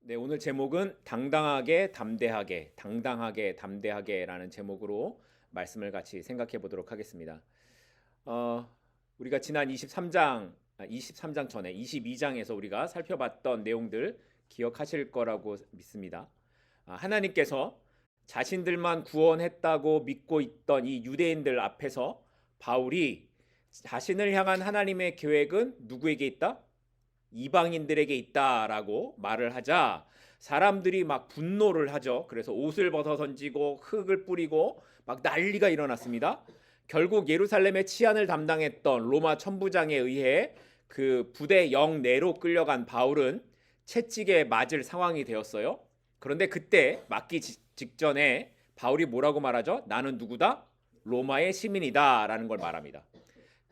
네, 오늘 제목은 당당하게 담대하게, 당당하게 담대하게라는 제목으로 말씀을 같이 생각해 보도록 하겠습니다. 어, 우리가 지난 23장 전에 22장에서 우리가 살펴봤던 내용들 기억하실 거라고 믿습니다. 하나님께서 자신들만 구원했다고 믿고 있던 이 유대인들 앞에서 바울이 자신을 향한 하나님의 계획은 누구에게 있다? 이방인들에게 있다라고 말을 하자 사람들이 막 분노를 하죠. 그래서 옷을 벗어 던지고 흙을 뿌리고 막 난리가 일어났습니다. 결국 예루살렘의 치안을 담당했던 로마 천부장에 의해 그 부대 영내로 끌려간 바울은 채찍에 맞을 상황이 되었어요. 그런데 그때 맞기 직전에 바울이 뭐라고 말하죠? 나는 누구다? 로마의 시민이다라는 걸 말합니다.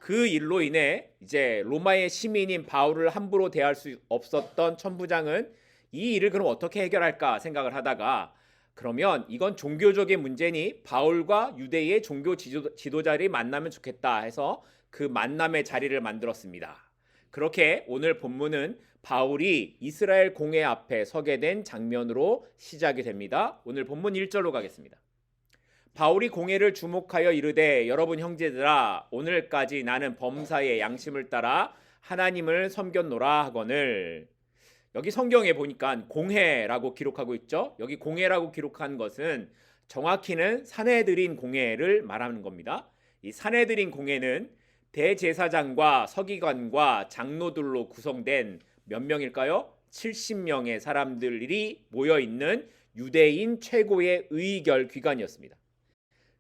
그 일로 인해 이제 로마의 시민인 바울을 함부로 대할 수 없었던 천부장은 이 일을 그럼 어떻게 해결할까 생각을 하다가, 그러면 이건 종교적인 문제니 바울과 유대의 종교 지도자들이 만나면 좋겠다 해서 그 만남의 자리를 만들었습니다. 그렇게 오늘 본문은 바울이 이스라엘 공회 앞에 서게 된 장면으로 시작이 됩니다. 오늘 본문 1절로 가겠습니다. 바울이 공회를 주목하여 이르되, 여러분 형제들아, 오늘까지 나는 범사의 양심을 따라 하나님을 섬겼노라 하거늘. 여기 성경에 보니까 공회라고 기록하고 있죠. 여기 공회라고 기록한 것은 정확히는 사내들인 공회를 말하는 겁니다. 이 사내들인 공회는 대제사장과 서기관과 장로들로 구성된 몇 명일까요? 70명의 사람들이 모여있는 유대인 최고의 의결 기관이었습니다.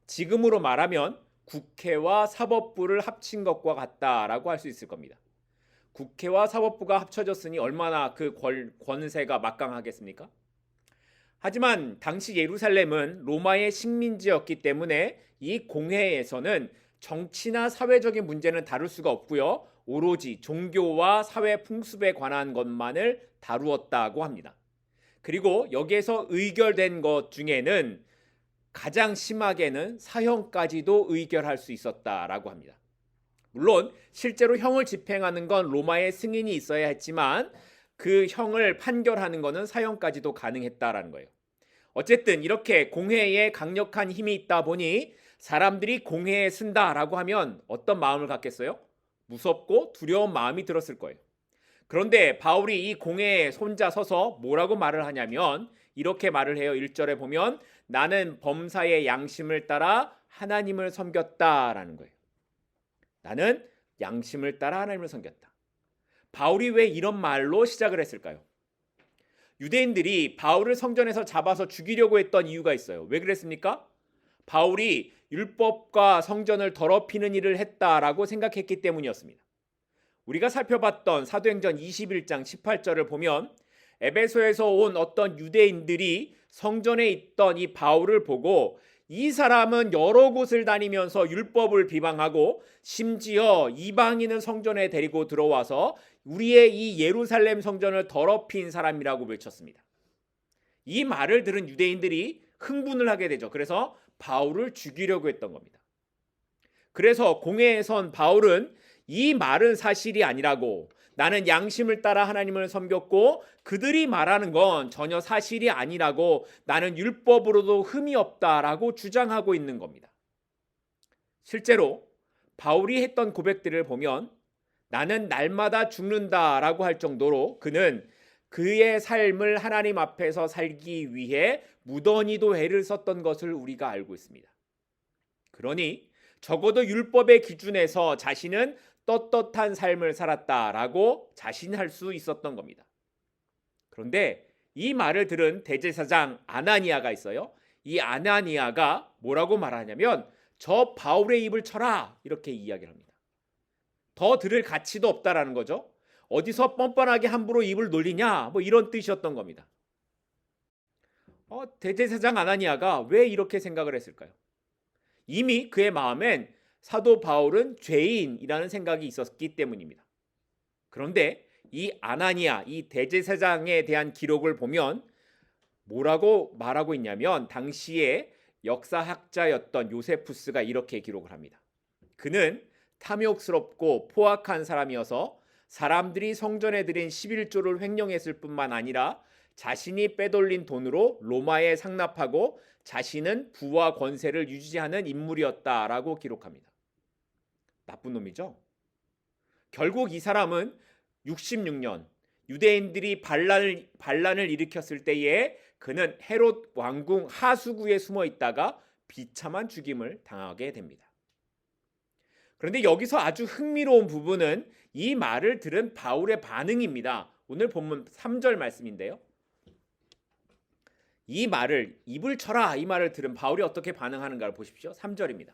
지금으로 말하면 국회와 사법부를 합친 것과 같다라고 할 수 있을 겁니다. 국회와 사법부가 합쳐졌으니 얼마나 그 권세가 막강하겠습니까? 하지만 당시 예루살렘은 로마의 식민지였기 때문에 이 공회에서는 정치나 사회적인 문제는 다룰 수가 없고요. 오로지 종교와 사회 풍습에 관한 것만을 다루었다고 합니다. 그리고 여기에서 의결된 것 중에는 가장 심하게는 사형까지도 의결할 수 있었다라고 합니다. 물론 실제로 형을 집행하는 건 로마의 승인이 있어야 했지만 그 형을 판결하는 것은 사형까지도 가능했다라는 거예요. 어쨌든 이렇게 공회에 강력한 힘이 있다 보니 사람들이 공회에 쓴다라고 하면 어떤 마음을 갖겠어요? 무섭고 두려운 마음이 들었을 거예요. 그런데 바울이 이 공회에 혼자 서서 뭐라고 말을 하냐면 이렇게 말을 해요. 1절에 보면 나는 범사의 양심을 따라 하나님을 섬겼다라는 거예요. 나는 양심을 따라 하나님을 섬겼다. 바울이 왜 이런 말로 시작을 했을까요? 유대인들이 바울을 성전에서 잡아서 죽이려고 했던 이유가 있어요. 왜 그랬습니까? 바울이 율법과 성전을 더럽히는 일을 했다라고 생각했기 때문이었습니다. 우리가 살펴봤던 사도행전 21장 18절을 보면 에베소에서 온 어떤 유대인들이 성전에 있던 이 바울을 보고 이 사람은 여러 곳을 다니면서 율법을 비방하고 심지어 이방인을 성전에 데리고 들어와서 우리의 이 예루살렘 성전을 더럽힌 사람이라고 외쳤습니다. 이 말을 들은 유대인들이 흥분을 하게 되죠. 그래서 바울을 죽이려고 했던 겁니다. 그래서 공회에 선 바울은 이 말은 사실이 아니라고, 나는 양심을 따라 하나님을 섬겼고 그들이 말하는 건 전혀 사실이 아니라고, 나는 율법으로도 흠이 없다라고 주장하고 있는 겁니다. 실제로 바울이 했던 고백들을 보면 나는 날마다 죽는다라고 할 정도로 그는 그의 삶을 하나님 앞에서 살기 위해 무던히도 애를 썼던 것을 우리가 알고 있습니다. 그러니 적어도 율법의 기준에서 자신은 떳떳한 삶을 살았다라고 자신할 수 있었던 겁니다. 그런데 이 말을 들은 대제사장 아나니아가 있어요. 이 아나니아가 뭐라고 말하냐면 저 바울의 입을 쳐라 이렇게 이야기를 합니다. 더 들을 가치도 없다라는 거죠. 어디서 뻔뻔하게 함부로 입을 놀리냐 뭐 이런 뜻이었던 겁니다. 대제사장 아나니아가 왜 이렇게 생각을 했을까요? 이미 그의 마음엔 사도 바울은 죄인이라는 생각이 있었기 때문입니다. 그런데 이 아나니아, 이 대제사장에 대한 기록을 보면 뭐라고 말하고 있냐면 당시에 역사학자였던 요세푸스가 이렇게 기록을 합니다. 그는 탐욕스럽고 포악한 사람이어서 사람들이 성전에 드린 11조를 횡령했을 뿐만 아니라 자신이 빼돌린 돈으로 로마에 상납하고 자신은 부와 권세를 유지하는 인물이었다라고 기록합니다. 나쁜 놈이죠. 결국 이 사람은 66년 유대인들이 반란을 일으켰을 때에 그는 헤롯 왕궁 하수구에 숨어 있다가 비참한 죽임을 당하게 됩니다. 그런데 여기서 아주 흥미로운 부분은 이 말을 들은 바울의 반응입니다. 오늘 본문 3절 말씀인데요. 이 말을 입을 쳐라 이 말을 들은 바울이 어떻게 반응하는가를 보십시오. 3절입니다.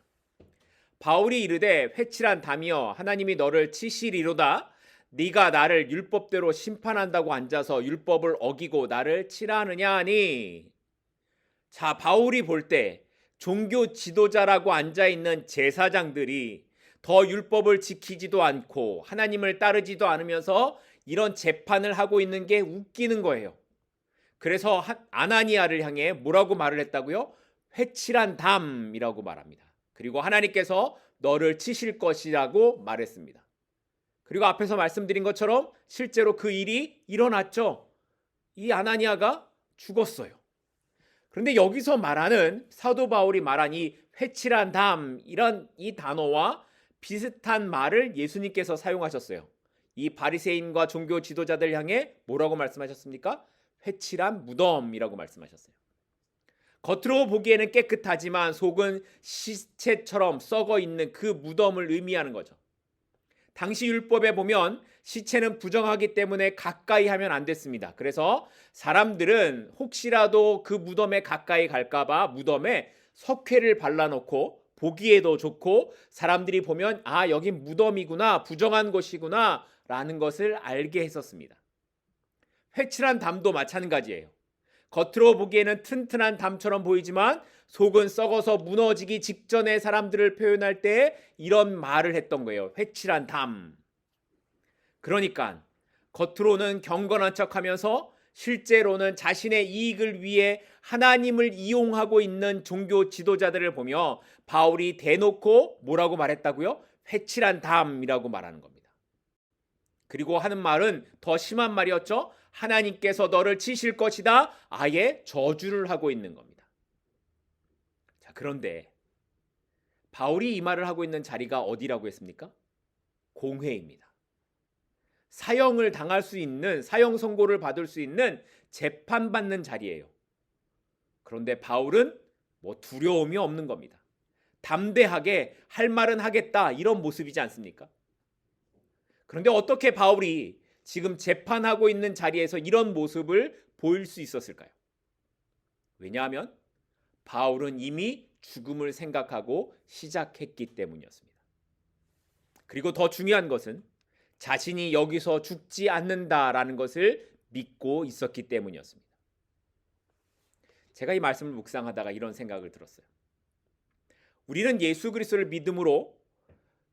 바울이 이르되 회칠한 담이여 하나님이 너를 치시리로다. 네가 나를 율법대로 심판한다고 앉아서 율법을 어기고 나를 치라느냐 하니. 자, 바울이 볼 때 종교 지도자라고 앉아있는 제사장들이 더 율법을 지키지도 않고 하나님을 따르지도 않으면서 이런 재판을 하고 있는 게 웃기는 거예요. 그래서 아나니아를 향해 뭐라고 말을 했다고요? 회칠한 담이라고 말합니다. 그리고 하나님께서 너를 치실 것이라고 말했습니다. 그리고 앞에서 말씀드린 것처럼 실제로 그 일이 일어났죠. 이 아나니아가 죽었어요. 그런데 여기서 말하는 사도 바울이 말한 이 회칠한 담 이런 이 단어와 비슷한 말을 예수님께서 사용하셨어요. 이 바리새인과 종교 지도자들 향해 뭐라고 말씀하셨습니까? 회칠한 무덤이라고 말씀하셨어요. 겉으로 보기에는 깨끗하지만 속은 시체처럼 썩어 있는 그 무덤을 의미하는 거죠. 당시 율법에 보면 시체는 부정하기 때문에 가까이 하면 안 됐습니다. 그래서 사람들은 혹시라도 그 무덤에 가까이 갈까봐 무덤에 석회를 발라놓고 보기에도 좋고 사람들이 보면 아 여기 무덤이구나 부정한 곳이구나 라는 것을 알게 했었습니다. 회칠한 담도 마찬가지예요. 겉으로 보기에는 튼튼한 담처럼 보이지만 속은 썩어서 무너지기 직전의 사람들을 표현할 때 이런 말을 했던 거예요. 회칠한 담. 그러니까 겉으로는 경건한 척하면서 실제로는 자신의 이익을 위해 하나님을 이용하고 있는 종교 지도자들을 보며 바울이 대놓고 뭐라고 말했다고요? 회칠한 담이라고 말하는 겁니다. 그리고 하는 말은 더 심한 말이었죠. 하나님께서 너를 치실 것이다. 아예 저주를 하고 있는 겁니다. 자, 그런데 바울이 이 말을 하고 있는 자리가 어디라고 했습니까? 공회입니다. 사형을 당할 수 있는 사형 선고를 받을 수 있는 재판받는 자리예요. 그런데 바울은 뭐 두려움이 없는 겁니다. 담대하게 할 말은 하겠다 이런 모습이지 않습니까? 그런데 어떻게 바울이 지금 재판하고 있는 자리에서 이런 모습을 보일 수 있었을까요? 왜냐하면 바울은 이미 죽음을 생각하고 시작했기 때문이었습니다. 그리고 더 중요한 것은 자신이 여기서 죽지 않는다라는 것을 믿고 있었기 때문이었습니다. 제가 이 말씀을 묵상하다가 이런 생각을 들었어요. 우리는 예수 그리스도를 믿음으로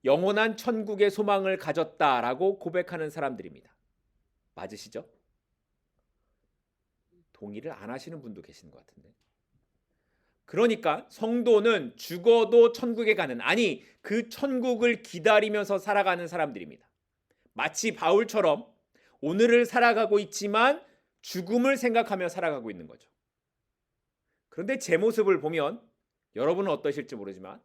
영원한 천국의 소망을 가졌다라고 고백하는 사람들입니다. 맞으시죠? 동의를 안 하시는 분도 계시는 것 같은데. 그러니까 성도는 죽어도 천국에 가는, 아니 그 천국을 기다리면서 살아가는 사람들입니다. 마치 바울처럼 오늘을 살아가고 있지만 죽음을 생각하며 살아가고 있는 거죠. 그런데 제 모습을 보면 여러분은 어떠실지 모르지만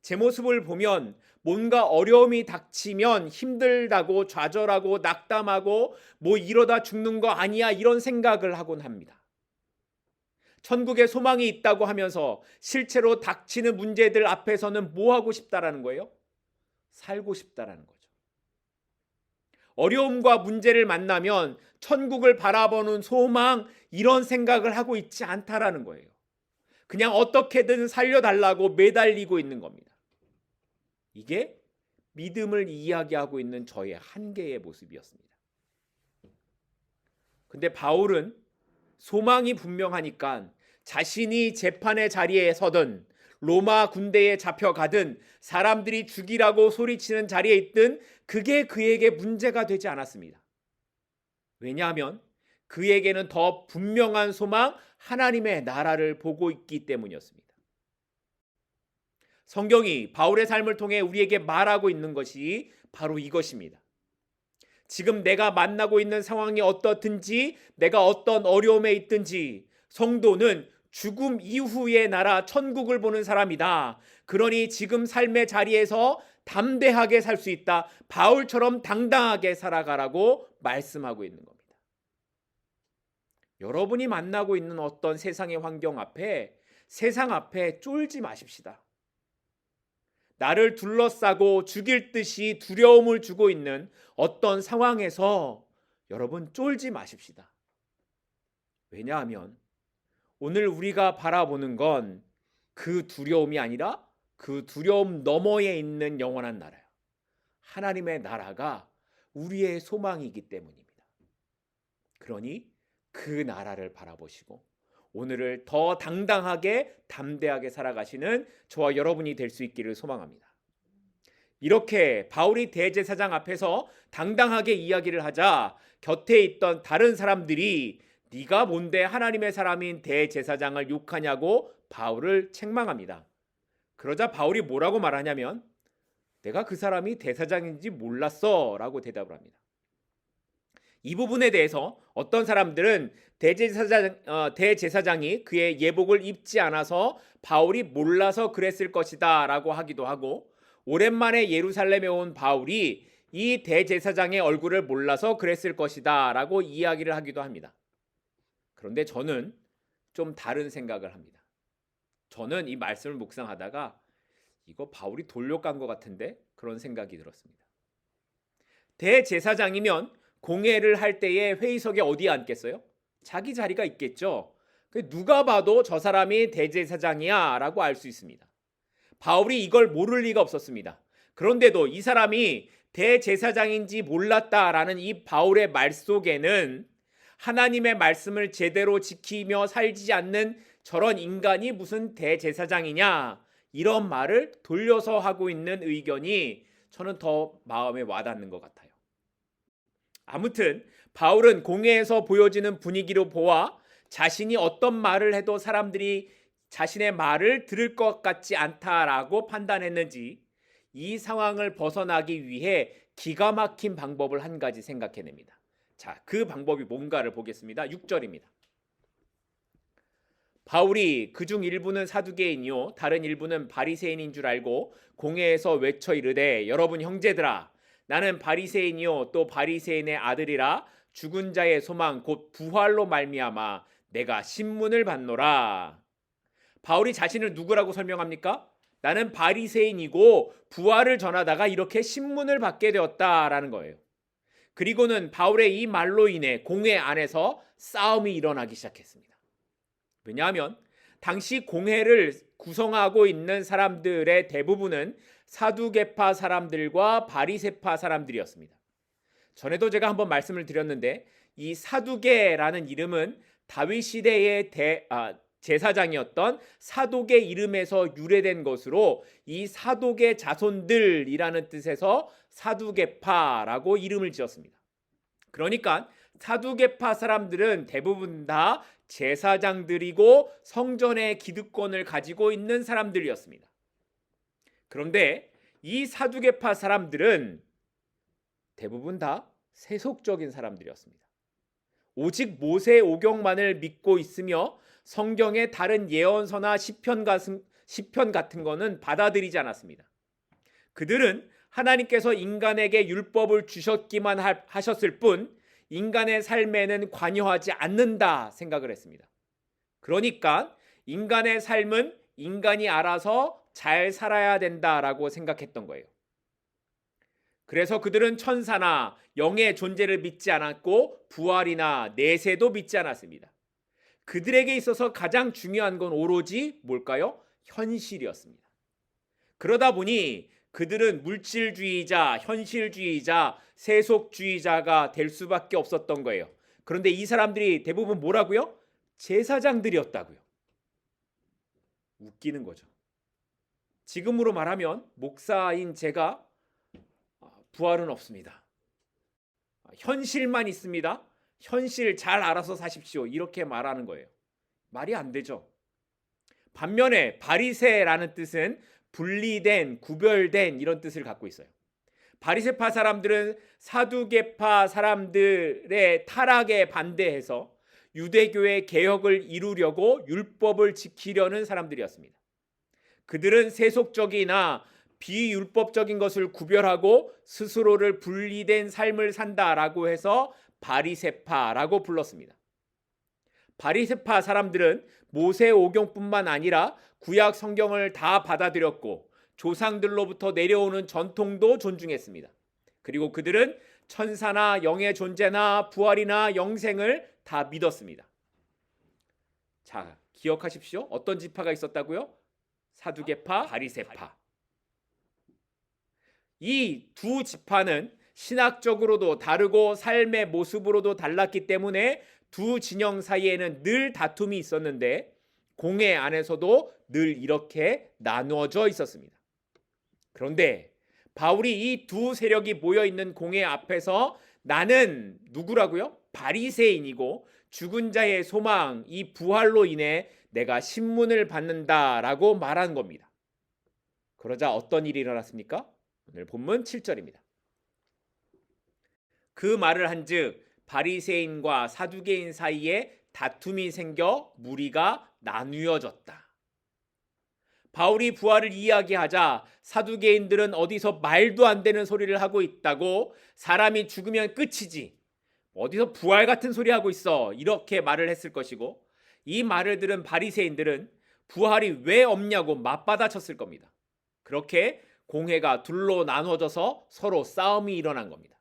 제 모습을 보면 뭔가 어려움이 닥치면 힘들다고 좌절하고 낙담하고 뭐 이러다 죽는 거 아니야 이런 생각을 하곤 합니다. 천국에 소망이 있다고 하면서 실제로 닥치는 문제들 앞에서는 뭐 하고 싶다라는 거예요? 살고 싶다라는 거죠. 어려움과 문제를 만나면 천국을 바라보는 소망 이런 생각을 하고 있지 않다라는 거예요. 그냥 어떻게든 살려달라고 매달리고 있는 겁니다. 이게 믿음을 이야기하고 있는 저의 한계의 모습이었습니다. 근데 바울은 소망이 분명하니까 자신이 재판의 자리에 서든 로마 군대에 잡혀가든 사람들이 죽이라고 소리치는 자리에 있든 그게 그에게 문제가 되지 않았습니다. 왜냐하면 그에게는 더 분명한 소망 하나님의 나라를 보고 있기 때문이었습니다. 성경이 바울의 삶을 통해 우리에게 말하고 있는 것이 바로 이것입니다. 지금 내가 만나고 있는 상황이 어떻든지, 내가 어떤 어려움에 있든지, 성도는 죽음 이후의 나라 천국을 보는 사람이다. 그러니 지금 삶의 자리에서 담대하게 살 수 있다. 바울처럼 당당하게 살아가라고 말씀하고 있는 겁니다. 여러분이 만나고 있는 어떤 세상의 환경 앞에, 세상 앞에 쫄지 마십시다. 나를 둘러싸고 죽일 듯이 두려움을 주고 있는 어떤 상황에서 여러분 쫄지 마십시다. 왜냐하면 오늘 우리가 바라보는 건 그 두려움이 아니라 그 두려움 너머에 있는 영원한 나라예요. 하나님의 나라가 우리의 소망이기 때문입니다. 그러니 그 나라를 바라보시고 오늘을 더 당당하게 담대하게 살아가시는 저와 여러분이 될 수 있기를 소망합니다. 이렇게 바울이 대제사장 앞에서 당당하게 이야기를 하자 곁에 있던 다른 사람들이 네가 뭔데 하나님의 사람인 대제사장을 욕하냐고 바울을 책망합니다. 그러자 바울이 뭐라고 말하냐면 내가 그 사람이 대사장인지 몰랐어 라고 대답을 합니다. 이 부분에 대해서 어떤 사람들은 대제사장이 그의 예복을 입지 않아서 바울이 몰라서 그랬을 것이다 라고 하기도 하고, 오랜만에 예루살렘에 온 바울이 이 대제사장의 얼굴을 몰라서 그랬을 것이다 라고 이야기를 하기도 합니다. 그런데 저는 좀 다른 생각을 합니다. 저는 이 말씀을 묵상하다가 이거 바울이 돌려간 것 같은데 그런 생각이 들었습니다. 대제사장이면 공회를 할 때에 회의석에 어디에 앉겠어요? 자기 자리가 있겠죠. 누가 봐도 저 사람이 대제사장이야 라고 알 수 있습니다. 바울이 이걸 모를 리가 없었습니다. 그런데도 이 사람이 대제사장인지 몰랐다라는 이 바울의 말 속에는 하나님의 말씀을 제대로 지키며 살지 않는 저런 인간이 무슨 대제사장이냐, 이런 말을 돌려서 하고 있는 의견이 저는 더 마음에 와닿는 것 같아요. 아무튼 바울은 공회에서 보여지는 분위기로 보아 자신이 어떤 말을 해도 사람들이 자신의 말을 들을 것 같지 않다라고 판단했는지 이 상황을 벗어나기 위해 기가 막힌 방법을 한 가지 생각해냅니다. 자, 그 방법이 뭔가를 보겠습니다. 6절입니다. 바울이 그중 일부는 사두개인이요 다른 일부는 바리새인인 줄 알고 공회에서 외쳐 이르되 여러분 형제들아, 나는 바리새인이요 또 바리새인의 아들이라 죽은 자의 소망 곧 부활로 말미암아 내가 신문을 받노라. 바울이 자신을 누구라고 설명합니까? 나는 바리새인이고 부활을 전하다가 이렇게 신문을 받게 되었다라는 거예요. 그리고는 바울의 이 말로 인해 공회 안에서 싸움이 일어나기 시작했습니다. 왜냐하면 당시 공회를 구성하고 있는 사람들의 대부분은 사두개파 사람들과 바리새파 사람들이었습니다. 전에도 제가 한번 말씀을 드렸는데 이 사두개라는 이름은 다윗 시대의 제사장이었던 사독의 이름에서 유래된 것으로 이 사독의 자손들이라는 뜻에서 사두개파라고 이름을 지었습니다. 그러니까 사두개파 사람들은 대부분 다 제사장들이고 성전의 기득권을 가지고 있는 사람들이었습니다. 그런데 이 사두개파 사람들은 대부분 다 세속적인 사람들이었습니다. 오직 모세 오경만을 믿고 있으며 성경의 다른 예언서나 시편 같은 거는 받아들이지 않았습니다. 그들은 하나님께서 인간에게 율법을 주셨기만 하셨을 뿐 인간의 삶에는 관여하지 않는다 생각을 했습니다. 그러니까 인간의 삶은 인간이 알아서 잘 살아야 된다라고 생각했던 거예요. 그래서 그들은 천사나 영의 존재를 믿지 않았고 부활이나 내세도 믿지 않았습니다. 그들에게 있어서 가장 중요한 건 오로지 뭘까요? 현실이었습니다. 그러다 보니 그들은 물질주의자, 현실주의자, 세속주의자가 될 수밖에 없었던 거예요. 그런데 이 사람들이 대부분 뭐라고요? 제사장들이었다고요. 웃기는 거죠. 지금으로 말하면 목사인 제가 부활은 없습니다. 현실만 있습니다. 현실 잘 알아서 사십시오. 이렇게 말하는 거예요. 말이 안 되죠. 반면에 바리새라는 뜻은 분리된, 구별된 이런 뜻을 갖고 있어요. 바리새파 사람들은 사두개파 사람들의 타락에 반대해서 유대교의 개혁을 이루려고 율법을 지키려는 사람들이었습니다. 그들은 세속적이나 비율법적인 것을 구별하고 스스로를 분리된 삶을 산다라고 해서 바리새파라고 불렀습니다. 바리새파 사람들은 모세 오경뿐만 아니라 구약 성경을 다 받아들였고 조상들로부터 내려오는 전통도 존중했습니다. 그리고 그들은 천사나 영의 존재나 부활이나 영생을 다 믿었습니다. 자, 기억하십시오. 어떤 지파가 있었다고요? 사두개파, 바리새파. 이 두 지파는 신학적으로도 다르고 삶의 모습으로도 달랐기 때문에 두 진영 사이에는 늘 다툼이 있었는데 공회 안에서도 늘 이렇게 나누어져 있었습니다. 그런데 바울이 이 두 세력이 모여 있는 공회 앞에서 나는 누구라고요? 바리새인이고 죽은 자의 소망, 이 부활로 인해 내가 신문을 받는다라고 말한 겁니다. 그러자 어떤 일이 일어났습니까? 오늘 본문 7절입니다. 그 말을 한즉 바리새인과 사두개인 사이에 다툼이 생겨 무리가 나누어졌다. 바울이 부활을 이야기하자 사두개인들은 어디서 말도 안 되는 소리를 하고 있다고, 사람이 죽으면 끝이지, 어디서 부활 같은 소리 하고 있어, 이렇게 말을 했을 것이고, 이 말을 들은 바리새인들은 부활이 왜 없냐고 맞받아쳤을 겁니다. 그렇게 공회가 둘로 나눠져서 서로 싸움이 일어난 겁니다.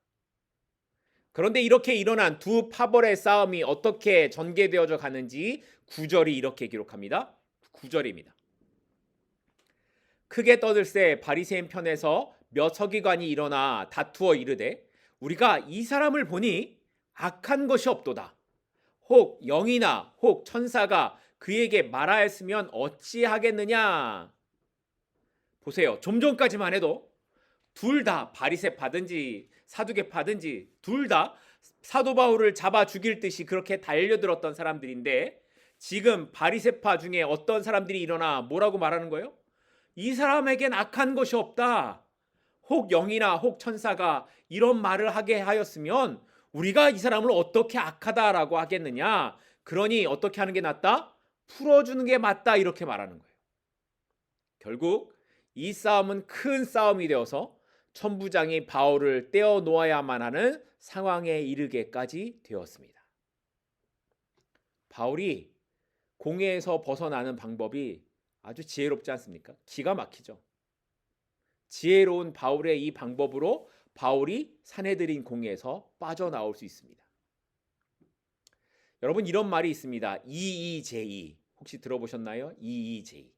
그런데 이렇게 일어난 두 파벌의 싸움이 어떻게 전개되어져 가는지 9절이 이렇게 기록합니다. 9절입니다. 크게 떠들새 바리새인 편에서 몇 서기관이 일어나 다투어 이르되 우리가 이 사람을 보니 악한 것이 없도다. 혹 영이나 혹 천사가 그에게 말하였으면 어찌하겠느냐. 보세요. 좀 전까지만 해도 둘 다 바리새파든지 사두개파든지 둘 다 사도 바울을 잡아 죽일 듯이 그렇게 달려들었던 사람들인데, 지금 바리새파 중에 어떤 사람들이 일어나 뭐라고 말하는 거예요? 이 사람에겐 악한 것이 없다. 혹 영이나 혹 천사가 이런 말을 하게 하였으면 우리가 이 사람을 어떻게 악하다라고 하겠느냐. 그러니 어떻게 하는 게 낫다? 풀어주는 게 맞다, 이렇게 말하는 거예요. 결국 이 싸움은 큰 싸움이 되어서 천부장이 바울을 떼어 놓아야만 하는 상황에 이르게까지 되었습니다. 바울이 공회에서 벗어나는 방법이 아주 지혜롭지 않습니까? 기가 막히죠. 지혜로운 바울의 이 방법으로 바울이 사내들인 공회에서 빠져나올 수 있습니다. 여러분, 이런 말이 있습니다. EEJ. 혹시 들어보셨나요? EEJ.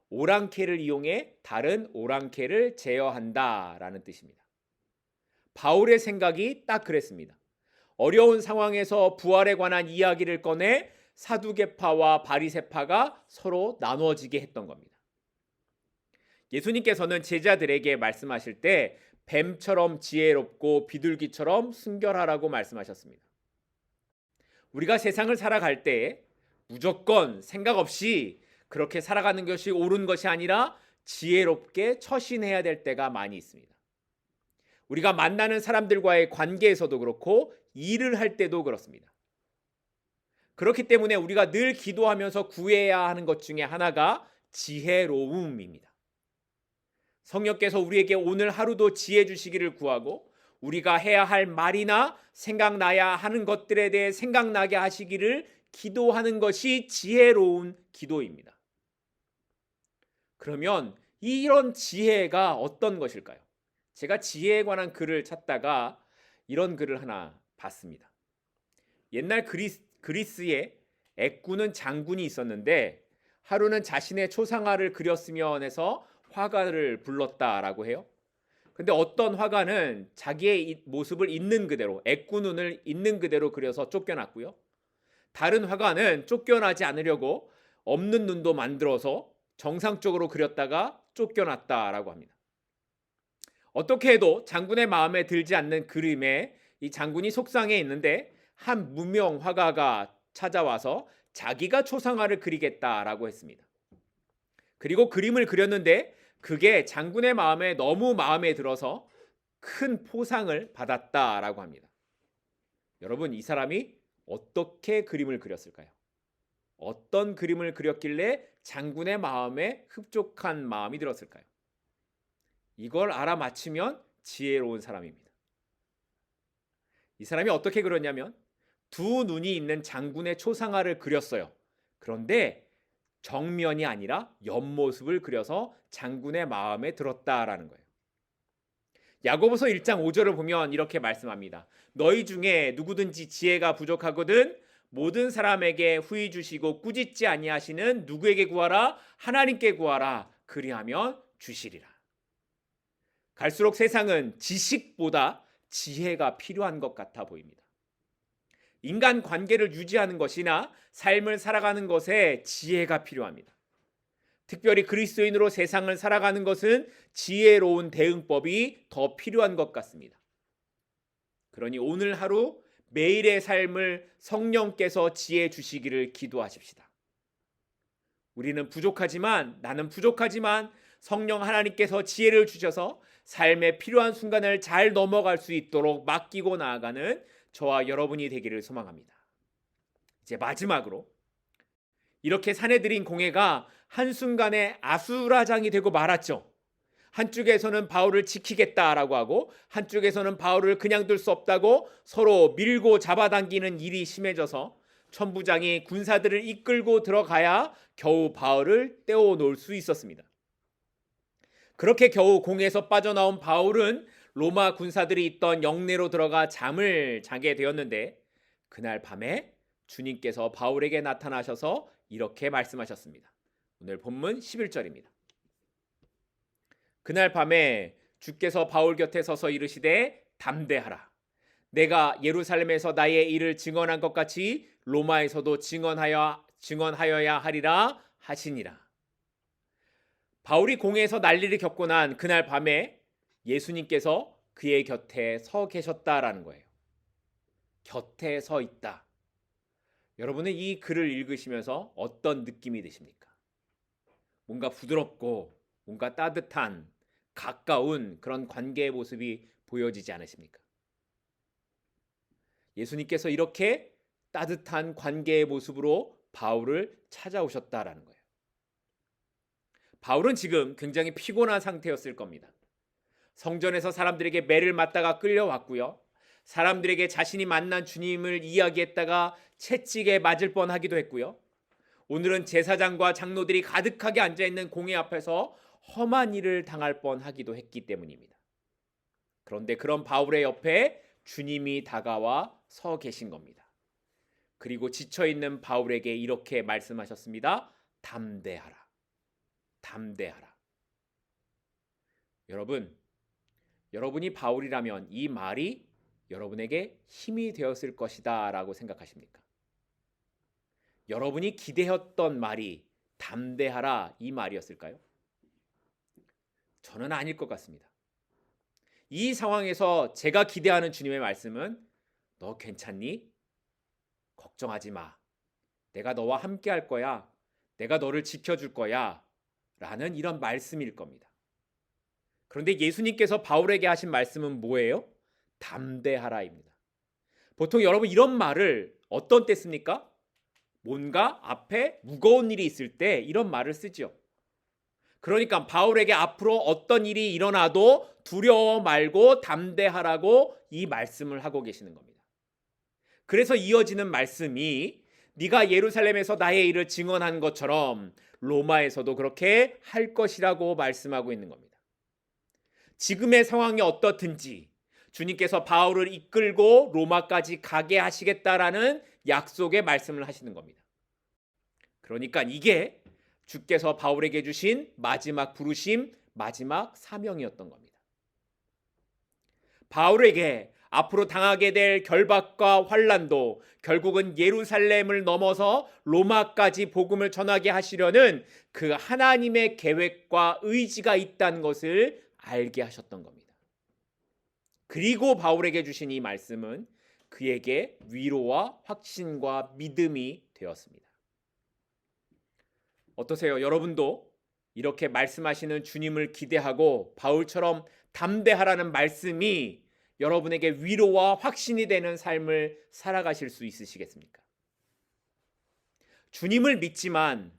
오랑캐를 이용해 다른 오랑캐를 제어한다 라는 뜻입니다. 바울의 생각이 딱 그랬습니다. 어려운 상황에서 부활에 관한 이야기를 꺼내 사두개파와 바리새파가 서로 나누어지게 했던 겁니다. 예수님께서는 제자들에게 말씀하실 때 뱀처럼 지혜롭고 비둘기처럼 순결하라고 말씀하셨습니다. 우리가 세상을 살아갈 때 무조건 생각 없이 그렇게 살아가는 것이 옳은 것이 아니라 지혜롭게 처신해야 될 때가 많이 있습니다. 우리가 만나는 사람들과의 관계에서도 그렇고 일을 할 때도 그렇습니다. 그렇기 때문에 우리가 늘 기도하면서 구해야 하는 것 중에 하나가 지혜로움입니다. 성령께서 우리에게 오늘 하루도 지혜 주시기를 구하고, 우리가 해야 할 말이나 생각나야 하는 것들에 대해 생각나게 하시기를 기도하는 것이 지혜로운 기도입니다. 그러면 이런 지혜가 어떤 것일까요? 제가 지혜에 관한 글을 찾다가 이런 글을 하나 봤습니다. 옛날 그리스에 애꾸는 장군이 있었는데 하루는 자신의 초상화를 그렸으면 해서 화가를 불렀다라고 해요. 근데 어떤 화가는 자기의 모습을 있는 그대로, 애꾸 눈을 있는 그대로 그려서 쫓겨났고요. 다른 화가는 쫓겨나지 않으려고 없는 눈도 만들어서 정상적으로 그렸다가 쫓겨났다라고 합니다. 어떻게 해도 장군의 마음에 들지 않는 그림에 이 장군이 속상해 있는데 한 무명 화가가 찾아와서 자기가 초상화를 그리겠다라고 했습니다. 그리고 그림을 그렸는데 그게 장군의 마음에 너무 마음에 들어서 큰 포상을 받았다라고 합니다. 여러분, 이 사람이 어떻게 그림을 그렸을까요? 어떤 그림을 그렸길래 장군의 마음에 흡족한 마음이 들었을까요? 이걸 알아맞히면 지혜로운 사람입니다. 이 사람이 어떻게 그렸냐면 두 눈이 있는 장군의 초상화를 그렸어요. 그런데 정면이 아니라 옆모습을 그려서 장군의 마음에 들었다라는 거예요. 야고보서 1장 5절을 보면 이렇게 말씀합니다. 너희 중에 누구든지 지혜가 부족하거든 모든 사람에게 후히 주시고 꾸짖지 아니하시는 누구에게 구하라? 하나님께 구하라. 그리하면 주시리라. 갈수록 세상은 지식보다 지혜가 필요한 것 같아 보입니다. 인간 관계를 유지하는 것이나 삶을 살아가는 것에 지혜가 필요합니다. 특별히 그리스도인으로 세상을 살아가는 것은 지혜로운 대응법이 더 필요한 것 같습니다. 그러니 오늘 하루 매일의 삶을 성령께서 지혜 주시기를 기도하십시다. 우리는 부족하지만, 나는 부족하지만 성령 하나님께서 지혜를 주셔서 삶의 필요한 순간을 잘 넘어갈 수 있도록 맡기고 나아가는 저와 여러분이 되기를 소망합니다. 이제 마지막으로 이렇게 사내들인 공회가 한순간에 아수라장이 되고 말았죠. 한쪽에서는 바울을 지키겠다라고 하고 한쪽에서는 바울을 그냥 둘 수 없다고 서로 밀고 잡아당기는 일이 심해져서 천부장이 군사들을 이끌고 들어가야 겨우 바울을 떼어놓을 수 있었습니다. 그렇게 겨우 공에서 빠져나온 바울은 로마 군사들이 있던 영내로 들어가 잠을 자게 되었는데 그날 밤에 주님께서 바울에게 나타나셔서 이렇게 말씀하셨습니다. 오늘 본문 11절입니다. 그날 밤에 주께서 바울 곁에 서서 이르시되 담대하라. 내가 예루살렘에서 나의 일을 증언한 것 같이 로마에서도 증언하여야 하리라 하시니라. 바울이 공회에서 난리를 겪고 난 그날 밤에 예수님께서 그의 곁에 서 계셨다라는 거예요. 곁에 서 있다. 여러분은 이 글을 읽으시면서 어떤 느낌이 드십니까? 뭔가 부드럽고 뭔가 따뜻한 가까운 그런 관계의 모습이 보여지지 않으십니까? 예수님께서 이렇게 따뜻한 관계의 모습으로 바울을 찾아오셨다라는 거예요. 바울은 지금 굉장히 피곤한 상태였을 겁니다. 성전에서 사람들에게 매를 맞다가 끌려왔고요. 사람들에게 자신이 만난 주님을 이야기했다가 채찍에 맞을 뻔하기도 했고요. 오늘은 제사장과 장로들이 가득하게 앉아있는 공회 앞에서 험한 일을 당할 뻔하기도 했기 때문입니다. 그런데 그런 바울의 옆에 주님이 다가와 서 계신 겁니다. 그리고 지쳐있는 바울에게 이렇게 말씀하셨습니다. 담대하라. 담대하라. 여러분이 바울이라면 이 말이 여러분에게 힘이 되었을 것이다 라고 생각하십니까? 여러분이 기대했던 말이 담대하라 이 말이었을까요? 저는 아닐 것 같습니다. 이 상황에서 제가 기대하는 주님의 말씀은 너 괜찮니? 걱정하지 마. 내가 너와 함께 할 거야. 내가 너를 지켜줄 거야. 라는 이런 말씀일 겁니다. 그런데 예수님께서 바울에게 하신 말씀은 뭐예요? 담대하라입니다. 보통 여러분 이런 말을 어떤 때 씁니까? 뭔가 앞에 무거운 일이 있을 때 이런 말을 쓰죠. 그러니까 바울에게 앞으로 어떤 일이 일어나도 두려워 말고 담대하라고 이 말씀을 하고 계시는 겁니다. 그래서 이어지는 말씀이 네가 예루살렘에서 나의 일을 증언한 것처럼 로마에서도 그렇게 할 것이라고 말씀하고 있는 겁니다. 지금의 상황이 어떻든지 주님께서 바울을 이끌고 로마까지 가게 하시겠다라는 약속의 말씀을 하시는 겁니다. 그러니까 이게 주께서 바울에게 주신 마지막 부르심, 마지막 사명이었던 겁니다. 바울에게 앞으로 당하게 될 결박과 환난도 결국은 예루살렘을 넘어서 로마까지 복음을 전하게 하시려는 그 하나님의 계획과 의지가 있다는 것을 알게 하셨던 겁니다. 그리고 바울에게 주신 이 말씀은 그에게 위로와 확신과 믿음이 되었습니다. 어떠세요? 여러분도 이렇게 말씀하시는 주님을 기대하고 바울처럼 담대하라는 말씀이 여러분에게 위로와 확신이 되는 삶을 살아가실 수 있으시겠습니까? 주님을 믿지만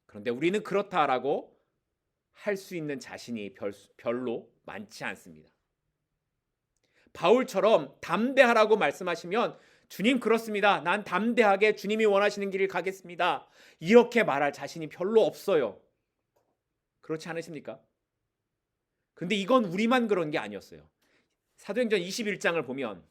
그런데 우리는 그렇다라고 할 수 있는 자신이 별로 많지 않습니다. 바울처럼 담대하라고 말씀하시면 주님 그렇습니다. 난 담대하게 주님이 원하시는 길을 가겠습니다. 이렇게 말할 자신이 별로 없어요. 그렇지 않으십니까? 근데 이건 우리만 그런 게 아니었어요. 사도행전 21장을 보면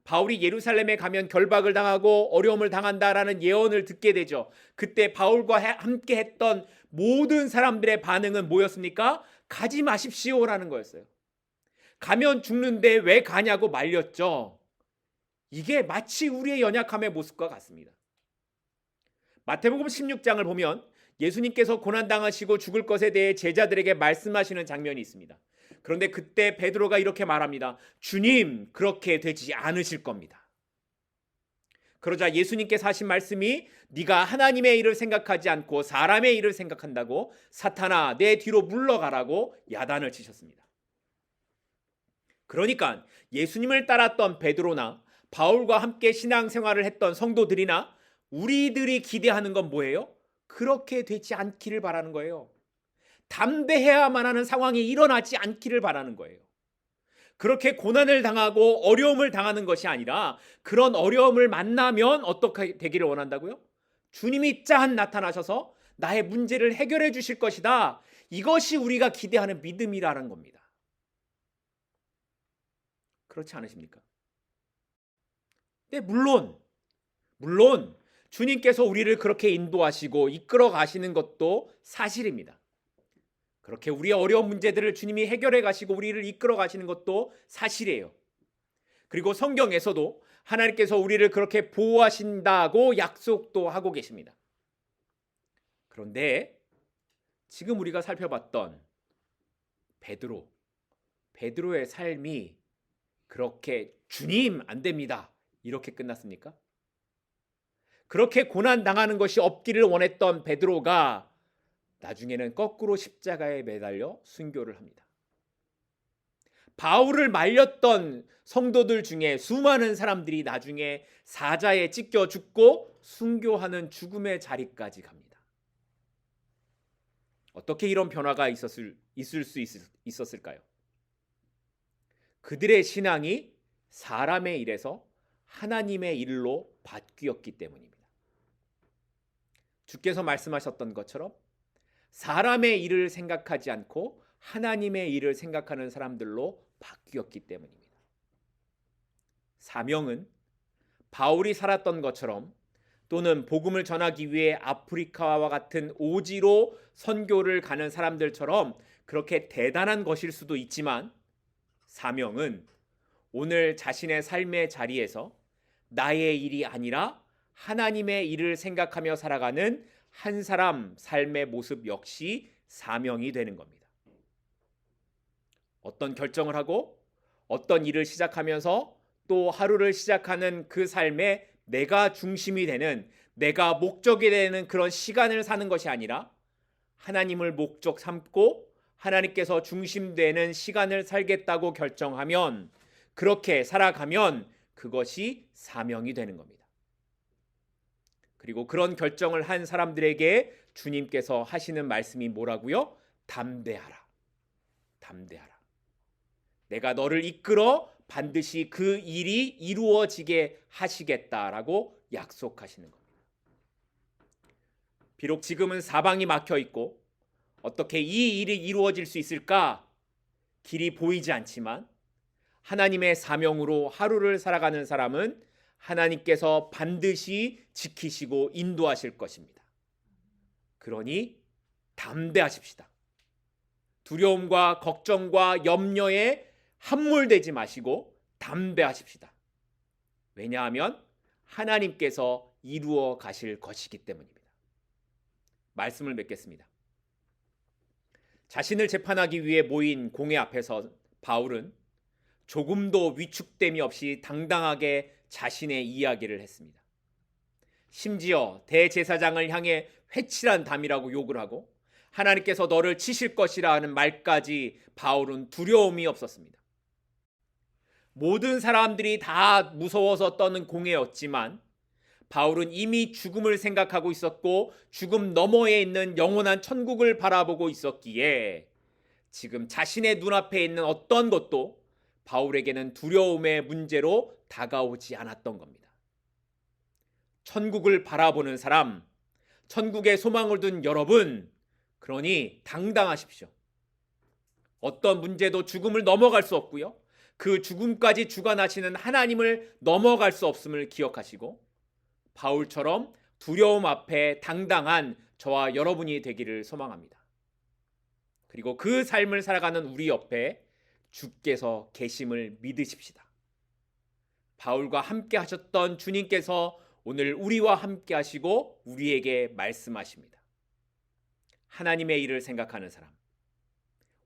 바울이 예루살렘에 가면 결박을 당하고 어려움을 당한다라는 예언을 듣게 되죠. 그때 바울과 함께 했던 모든 사람들의 반응은 뭐였습니까? 가지 마십시오라는 거였어요. 가면 죽는데 왜 가냐고 말렸죠. 이게 마치 우리의 연약함의 모습과 같습니다. 마태복음 16장을 보면 예수님께서 고난당하시고 죽을 것에 대해 제자들에게 말씀하시는 장면이 있습니다. 그런데 그때 베드로가 이렇게 말합니다. 주님, 그렇게 되지 않으실 겁니다. 그러자 예수님께서 하신 말씀이 네가 하나님의 일을 생각하지 않고 사람의 일을 생각한다고 사탄아 내 뒤로 물러가라고 야단을 치셨습니다. 그러니까 예수님을 따랐던 베드로나 바울과 함께 신앙생활을 했던 성도들이나 우리들이 기대하는 건 뭐예요? 그렇게 되지 않기를 바라는 거예요. 담대해야만 하는 상황이 일어나지 않기를 바라는 거예요. 그렇게 고난을 당하고 어려움을 당하는 것이 아니라 그런 어려움을 만나면 어떻게 되기를 원한다고요? 주님이 짠 나타나셔서 나의 문제를 해결해 주실 것이다. 이것이 우리가 기대하는 믿음이라는 겁니다. 그렇지 않으십니까? 네, 물론 주님께서 우리를 그렇게 인도하시고 이끌어 가시는 것도 사실입니다. 그렇게 우리의 어려운 문제들을 주님이 해결해 가시고 우리를 이끌어 가시는 것도 사실이에요. 그리고 성경에서도 하나님께서 우리를 그렇게 보호하신다고 약속도 하고 계십니다. 그런데 지금 우리가 살펴봤던 베드로의 삶이 그렇게 주님 안 됩니다. 이렇게 끝났습니까? 그렇게 고난 당하는 것이 없기를 원했던 베드로가 나중에는 거꾸로 십자가에 매달려 순교를 합니다. 바울을 말렸던 성도들 중에 수많은 사람들이 나중에 사자에 찢겨 죽고 순교하는 죽음의 자리까지 갑니다. 어떻게 이런 변화가 있을 수 있었을까요? 그들의 신앙이 사람의 일에서 하나님의 일로 바뀌었기 때문입니다. 주께서 말씀하셨던 것처럼 사람의 일을 생각하지 않고 하나님의 일을 생각하는 사람들로 바뀌었기 때문입니다. 사명은 바울이 살았던 것처럼 또는 복음을 전하기 위해 아프리카와 같은 오지로 선교를 가는 사람들처럼 그렇게 대단한 것일 수도 있지만 사명은 오늘 자신의 삶의 자리에서 나의 일이 아니라 하나님의 일을 생각하며 살아가는 한 사람 삶의 모습 역시 사명이 되는 겁니다. 어떤 결정을 하고 어떤 일을 시작하면서 또 하루를 시작하는 그 삶에 내가 중심이 되는, 내가 목적이 되는 그런 시간을 사는 것이 아니라 하나님을 목적 삼고 하나님께서 중심되는 시간을 살겠다고 결정하면, 그렇게 살아가면 그것이 사명이 되는 겁니다. 그리고 그런 결정을 한 사람들에게 주님께서 하시는 말씀이 뭐라고요? 담대하라. 담대하라. 내가 너를 이끌어 반드시 그 일이 이루어지게 하시겠다라고 약속하시는 겁니다. 비록 지금은 사방이 막혀 있고 어떻게 이 일이 이루어질 수 있을까? 길이 보이지 않지만 하나님의 사명으로 하루를 살아가는 사람은 하나님께서 반드시 지키시고 인도하실 것입니다. 그러니 담대하십시다. 두려움과 걱정과 염려에 함몰되지 마시고 담대하십시다. 왜냐하면 하나님께서 이루어 가실 것이기 때문입니다. 말씀을 맺겠습니다. 자신을 재판하기 위해 모인 공회 앞에서 바울은 조금도 위축됨이 없이 당당하게 자신의 이야기를 했습니다. 심지어 대제사장을 향해 회칠한 담이라고 욕을 하고 하나님께서 너를 치실 것이라 하는 말까지 바울은 두려움이 없었습니다. 모든 사람들이 다 무서워서 떠는 공회였지만 바울은 이미 죽음을 생각하고 있었고 죽음 너머에 있는 영원한 천국을 바라보고 있었기에 지금 자신의 눈앞에 있는 어떤 것도 바울에게는 두려움의 문제로 다가오지 않았던 겁니다. 천국을 바라보는 사람, 천국에 소망을 둔 여러분, 그러니 당당하십시오. 어떤 문제도 죽음을 넘어갈 수 없고요. 그 죽음까지 주관하시는 하나님을 넘어갈 수 없음을 기억하시고 바울처럼 두려움 앞에 당당한 저와 여러분이 되기를 소망합니다. 그리고 그 삶을 살아가는 우리 옆에 주께서 계심을 믿으십시다. 바울과 함께 하셨던 주님께서 오늘 우리와 함께 하시고 우리에게 말씀하십니다. 하나님의 일을 생각하는 사람,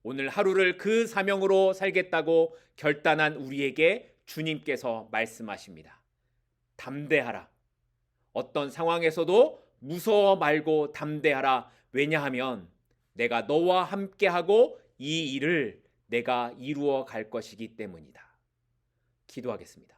오늘 하루를 그 사명으로 살겠다고 결단한 우리에게 주님께서 말씀하십니다. 담대하라. 어떤 상황에서도 무서워 말고 담대하라. 왜냐하면 내가 너와 함께하고 이 일을 내가 이루어 갈 것이기 때문이다. 기도하겠습니다.